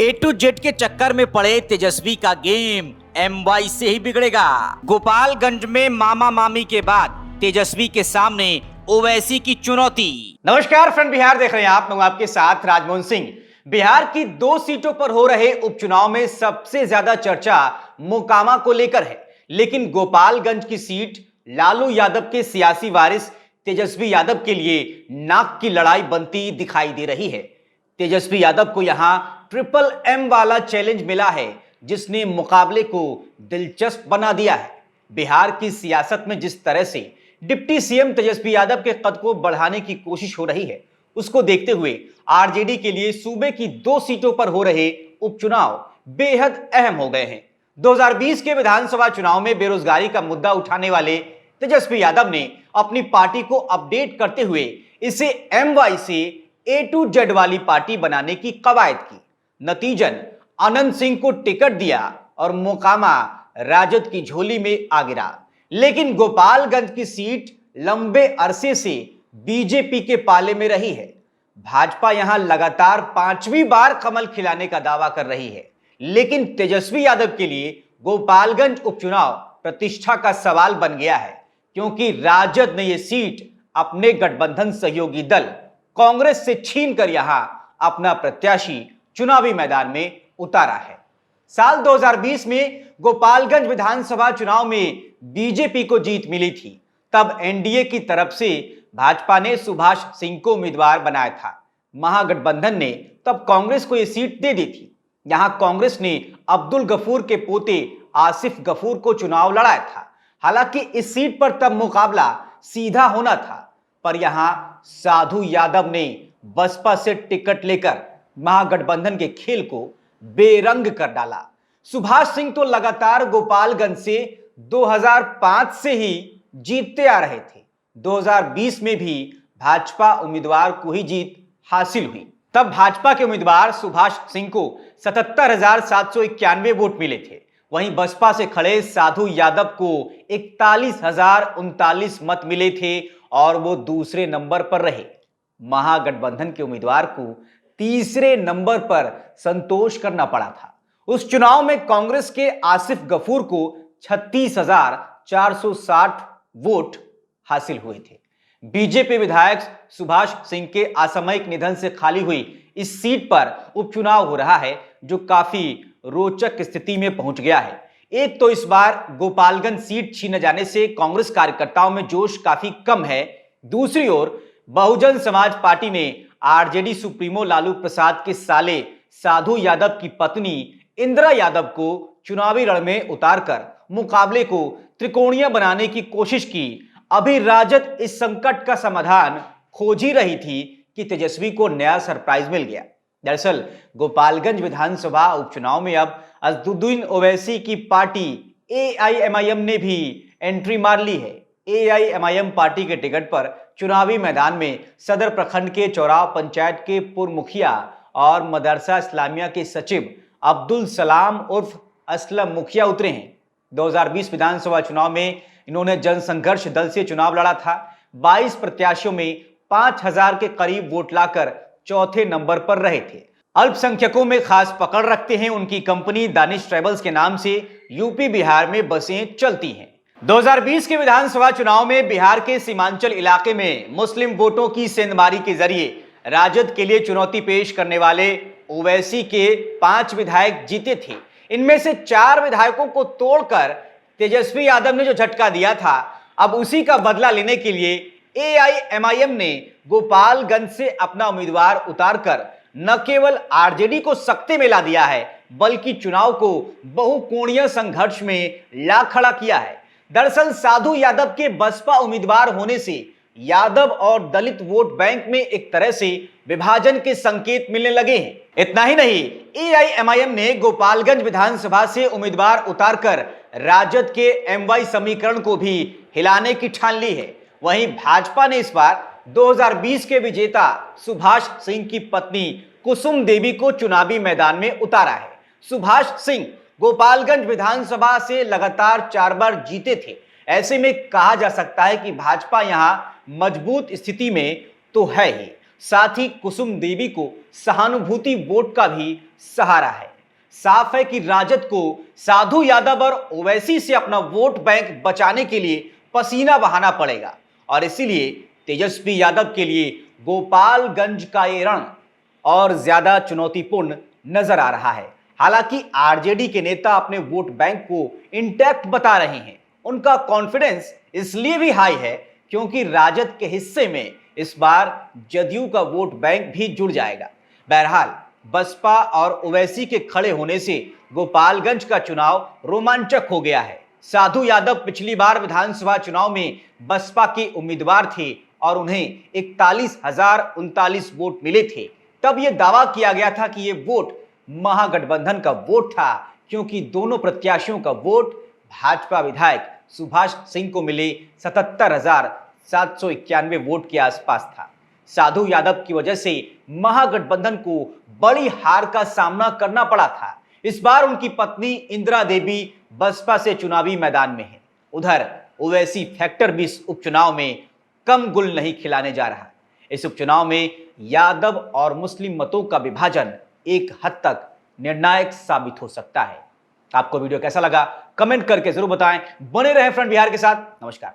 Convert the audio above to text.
A to Z के चक्कर में पड़े तेजस्वी का गेम MY से ही बिगड़ेगा। गोपालगंज में मामा मामी के बाद तेजस्वी के सामने ओवैसी की चुनौती। नमस्कार फ्रेंड, बिहार देख रहे हैं आप। मैं आपके साथ राजमोहन सिंह। बिहार की 2 सीटों पर हो रहे उपचुनाव में सबसे ज्यादा चर्चा मोकामा को लेकर है, लेकिन गोपालगंज की सीट लालू यादव के सियासी वारिस तेजस्वी यादव के लिए नाक की लड़ाई बनती दिखाई दे रही है। तेजस्वी यादव को यहां ट्रिपल M वाला चैलेंज मिला है, जिसने मुकाबले को दिलचस्प बना दिया है। बिहार की सियासत में जिस तरह से डिप्टी सीएम तेजस्वी यादव के कद को बढ़ाने की कोशिश हो रही है, उसको देखते हुए आरजेडी के लिए सूबे की 2 सीटों पर हो रहे उपचुनाव बेहद अहम हो गए हैं। 2020 के विधानसभा चुनाव में बेरोजगारी का मुद्दा उठाने वाले तेजस्वी यादव ने अपनी पार्टी को अपडेट करते हुए इसे MY से A to Z वाली पार्टी बनाने की कवायद की। नतीजन अनंत सिंह को टिकट दिया और मोकामा राजद की झोली में आ गिरा। लेकिन गोपालगंज की सीट लंबे अरसे से बीजेपी के पाले में रही है। भाजपा यहां लगातार 5वीं बार कमल खिलाने का दावा कर रही है, लेकिन तेजस्वी यादव के लिए गोपालगंज उपचुनाव प्रतिष्ठा का सवाल बन गया है, क्योंकि राजद ने यह सीट अपने गठबंधन सहयोगी दल कांग्रेस से छीनकर यहां अपना प्रत्याशी चुनावी मैदान में उतारा है। साल 2020 में गोपालगंज विधानसभा चुनाव में बीजेपी को जीत मिली थी। तब एनडीए की तरफ से भाजपा ने सुभाष सिंह को उम्मीदवार बनाया था। महागठबंधन ने तब कांग्रेस को यह सीट दे दी थी। यहां कांग्रेस ने अब्दुल गफूर के पोते आसिफ गफूर को चुनाव लड़ाया था। हालांकि इस सीट पर तब मुकाबला सीधा होना था, पर यहां साधु यादव ने बसपा से टिकट लेकर महागठबंधन के खेल को बेरंग कर डाला। सुभाष सिंह तो लगातार गोपालगंज से 2005 से ही जीतते आ रहे थे। 2020 में भी भाजपा उम्मीदवार को ही जीत हासिल हुई। तब भाजपा के उम्मीदवार सुभाष सिंह को 77,791 वोट मिले थे। वहीं बसपा से खड़े साधु यादव को 41,039 मत मिले थे और वो दूसरे नंबर पर रहे। महागठबंधन के उम्मीदवार को तीसरे नंबर पर संतोष करना पड़ा था। उस चुनाव में कांग्रेस के आसिफ गफूर को 36,460 वोट हासिल हुए थे। बीजेपी विधायक सुभाष सिंह के असामयिक निधन से खाली हुई इस सीट पर उपचुनाव हो रहा है, जो काफी रोचक स्थिति में पहुंच गया है। एक तो इस बार गोपालगंज सीट छीने जाने से कांग्रेस कार्यकर्ताओं में जोश काफी कम है। दूसरी ओर बहुजन समाज पार्टी ने आरजेडी सुप्रीमो लालू प्रसाद के साले साधु यादव की पत्नी इंदिरा यादव को चुनावी रण में उतारकर मुकाबले को त्रिकोणीय बनाने की कोशिश की। अभी राजद इस संकट का समाधान खोज ही रही थी कि तेजस्वी को नया सरप्राइज मिल गया। दरअसल गोपालगंज विधानसभा उपचुनाव में अब असदुद्दीन ओवैसी की पार्टी AIMIM ने भी एंट्री मार ली है। AIMIM पार्टी के टिकट पर चुनावी मैदान में सदर प्रखंड के चौराव पंचायत के पूर्व मुखिया और मदरसा इस्लामिया के सचिव अब्दुल सलाम उर्फ असलम मुखिया उतरे हैं। 2020 विधानसभा चुनाव में इन्होंने जनसंघर्ष दल से चुनाव लड़ा था। 22 प्रत्याशियों में 5,000 के करीब वोट लाकर चौथे नंबर पर रहे थे। अल्पसंख्यकों में खास पकड़ रखते हैं। उनकी कंपनी दानिश ट्रेवल्स के नाम से यूपी बिहार में बसें चलती हैं। 2020 के विधानसभा चुनाव में बिहार के सीमांचल इलाके में मुस्लिम वोटों की सेंधमारी के जरिए राजद के लिए चुनौती पेश करने वाले ओवैसी के 5 विधायक जीते थे। इनमें से 4 विधायकों को तोड़कर तेजस्वी यादव ने जो झटका दिया था, अब उसी का बदला लेने के लिए AIMIM ने गोपालगंज से अपना उम्मीदवार उतारकर न केवल आरजेडी को सख्ते में ला दिया है, बल्कि चुनाव को बहुकोणीय संघर्ष में ला खड़ा किया है। दरअसल साधु यादव के बसपा उम्मीदवार होने से यादव और दलित वोट बैंक में एक तरह से विभाजन के संकेत मिलने लगे हैं। इतना ही नहीं, AIMIM ने गोपालगंज विधानसभा से उम्मीदवार उतारकर राजद के MY समीकरण को भी हिलाने की ठान ली है। वहीं भाजपा ने इस बार 2020 के विजेता सुभाष सिंह की पत्नी कुसुम देवी को चुनावी मैदान में उतारा है। सुभाष सिंह गोपालगंज विधानसभा से लगातार 4 बार जीते थे। ऐसे में कहा जा सकता है कि भाजपा यहां मजबूत स्थिति में तो है ही, साथ ही कुसुम देवी को सहानुभूति वोट का भी सहारा है। साफ है कि राजद को साधु यादव और ओवैसी से अपना वोट बैंक बचाने के लिए पसीना बहाना पड़ेगा और इसीलिए तेजस्वी यादव के लिए गोपालगंज का ये रण और ज्यादा चुनौतीपूर्ण नजर आ रहा है। हालांकि आरजेडी के नेता अपने वोट बैंक को इंटैक्ट बता रहे हैं। उनका कॉन्फिडेंस इसलिए भी हाई है क्योंकि राजद के हिस्से में इस बार जदयू का वोट बैंक भी जुड़ जाएगा। बहरहाल बसपा और ओवैसी के खड़े होने से गोपालगंज का चुनाव रोमांचक हो गया है। साधु यादव पिछली बार विधानसभा चुनाव में बसपा के उम्मीदवार थे और उन्हें 41,039 वोट मिले थे। तब यह दावा किया गया था कि यह वोट महागठबंधन का वोट था क्योंकि दोनों प्रत्याशियों का वोट भाजपा विधायक सुभाष सिंह को मिले 77,791 वोट के आसपास था। साधु यादव की वजह से महागठबंधन को बड़ी हार का सामना करना पड़ा था। इस बार उनकी पत्नी इंदिरा देवी बसपा से चुनावी मैदान में है। उधर ओवैसी फैक्टर भी इस उपचुनाव में कम गुल नहीं खिलाने जा रहा। इस उपचुनाव में यादव और मुस्लिम मतों का विभाजन एक हद तक निर्णायक साबित हो सकता है। आपको वीडियो कैसा लगा कमेंट करके जरूर बताएं। बने रहें फ्रंट बिहार के साथ। नमस्कार।